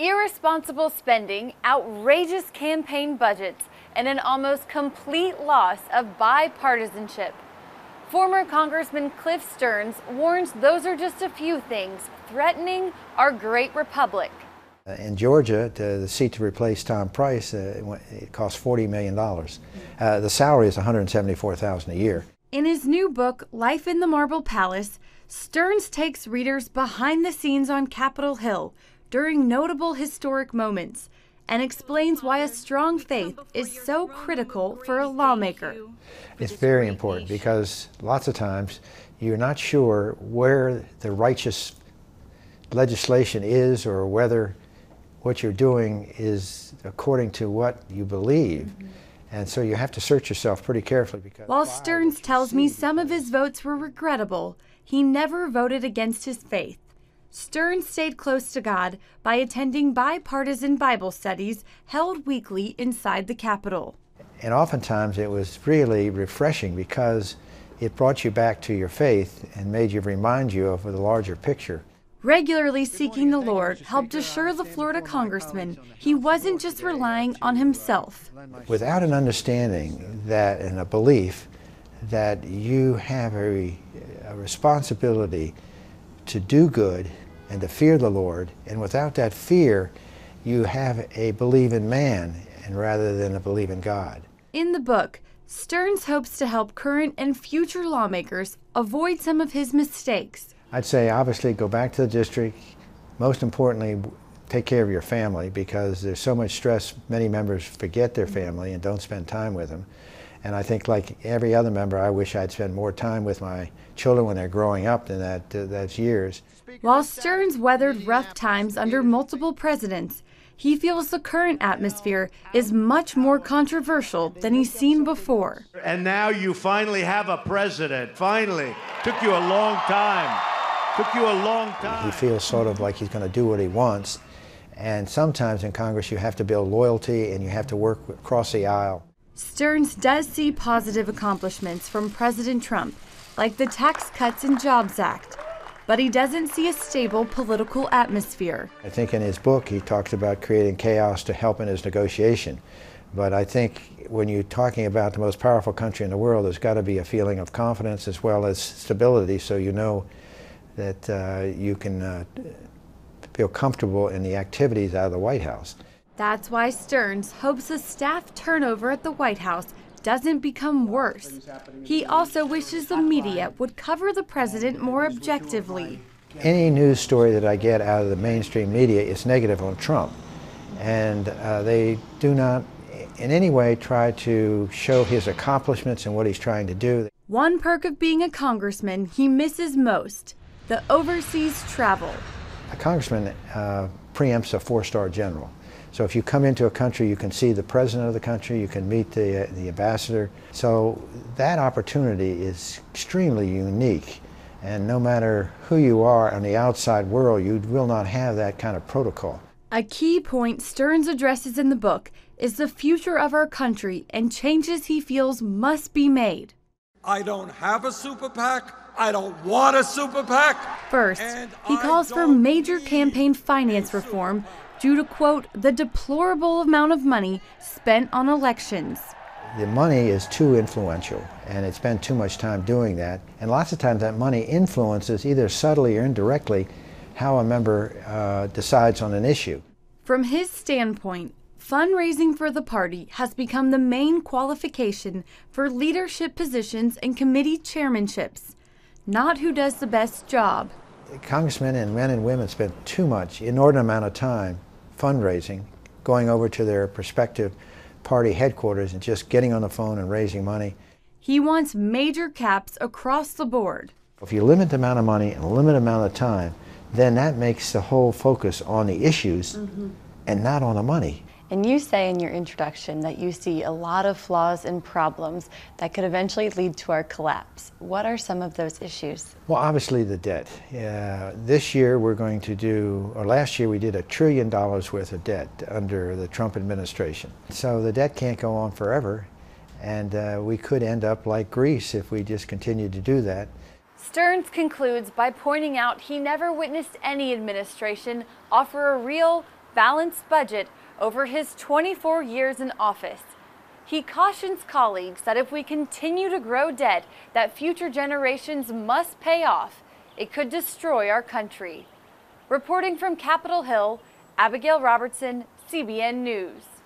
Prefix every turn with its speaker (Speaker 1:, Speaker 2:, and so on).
Speaker 1: Irresponsible spending, outrageous campaign budgets, and an almost complete loss of bipartisanship. Former Congressman Cliff Stearns warns those are just a few things threatening our great republic.
Speaker 2: In Georgia, the seat to replace Tom Price, it cost $40 million. The salary is $174,000 a year.
Speaker 1: In his new book, Life in the Marble Palace, Stearns takes readers behind the scenes on Capitol Hill during notable historic moments and explains why a strong faith is so critical for a lawmaker.
Speaker 2: It's very important because lots of times you're not sure where the righteous legislation is or whether what you're doing is according to what you believe. And so you have to search yourself pretty carefully. Because
Speaker 1: while Stearns tells me some of his votes were regrettable, he never voted against his faith. Stearns stayed close to God by attending bipartisan Bible studies held weekly inside the Capitol.
Speaker 2: And oftentimes it was really refreshing because it brought you back to your faith and made you remind you of the larger picture.
Speaker 1: Regularly seeking the Lord helped assure the Florida congressman he wasn't just relying on himself.
Speaker 2: Without an understanding that and a belief that you have a responsibility to do good and to fear the Lord, and without that fear, you have a belief in man and rather than a belief in God.
Speaker 1: In the book, Stearns hopes to help current and future lawmakers avoid some of his mistakes.
Speaker 2: I'd say obviously go back to the district. Most importantly, take care of your family because there's so much stress. Many members forget their family and don't spend time with them. And I think like every other member, I wish I'd spend more time with my children when they're growing up than that's years.
Speaker 1: While Stearns weathered rough times under multiple presidents, he feels the current atmosphere is much more controversial than he's seen before.
Speaker 3: And now you finally have a president. Finally. Took you a long time. Took you a long time.
Speaker 2: He feels sort of like he's going to do what he wants. And sometimes in Congress you have to build loyalty and you have to work across the aisle.
Speaker 1: Stearns does see positive accomplishments from President Trump, like the Tax Cuts and Jobs Act, but he doesn't see a stable political atmosphere.
Speaker 2: I think in his book he talks about creating chaos to help in his negotiation. But I think when you're talking about the most powerful country in the world, there's got to be a feeling of confidence as well as stability so you know that you can feel comfortable in the activities out of the White House.
Speaker 1: That's why Stearns hopes the staff turnover at the White House doesn't become worse. He also wishes the media would cover the president more objectively.
Speaker 2: Any news story that I get out of the mainstream media is negative on Trump. And they do not in any way try to show his accomplishments and what he's trying to do.
Speaker 1: One perk of being a congressman he misses most, the overseas travel.
Speaker 2: A congressman preempts a four-star general. So if you come into a country, you can see the president of the country, you can meet the ambassador. So that opportunity is extremely unique. And no matter who you are on the outside world, you will not have that kind of protocol.
Speaker 1: A key point Stearns addresses in the book is the future of our country and changes he feels must be made.
Speaker 4: I don't have a super PAC. I don't want a super PAC.
Speaker 1: First, he calls for major campaign finance reform due to, quote, the deplorable amount of money spent on elections.
Speaker 2: The money is too influential, and it's spent too much time doing that. And lots of times that money influences, either subtly or indirectly, how a member decides on an issue.
Speaker 1: From his standpoint, fundraising for the party has become the main qualification for leadership positions and committee chairmanships, not who does the best job.
Speaker 2: Congressmen and men and women spend too much, inordinate amount of time fundraising, going over to their prospective party headquarters and just getting on the phone and raising money.
Speaker 1: He wants major caps across the board.
Speaker 2: If you limit the amount of money and a limited amount of time, then that makes the whole focus on the issues and not on the money.
Speaker 5: And you say in your introduction that you see a lot of flaws and problems that could eventually lead to our collapse. What are some of those issues?
Speaker 2: Well, obviously the debt. This year we're going to do, or last year we did $1 trillion worth of debt under the Trump administration. So the debt can't go on forever, and we could end up like Greece if we just continue to do that.
Speaker 1: Stearns concludes by pointing out he never witnessed any administration offer a real, balanced budget over his 24 years in office. He cautions colleagues that if we continue to grow debt that future generations must pay off, it could destroy our country. Reporting from Capitol Hill, Abigail Robertson, CBN News.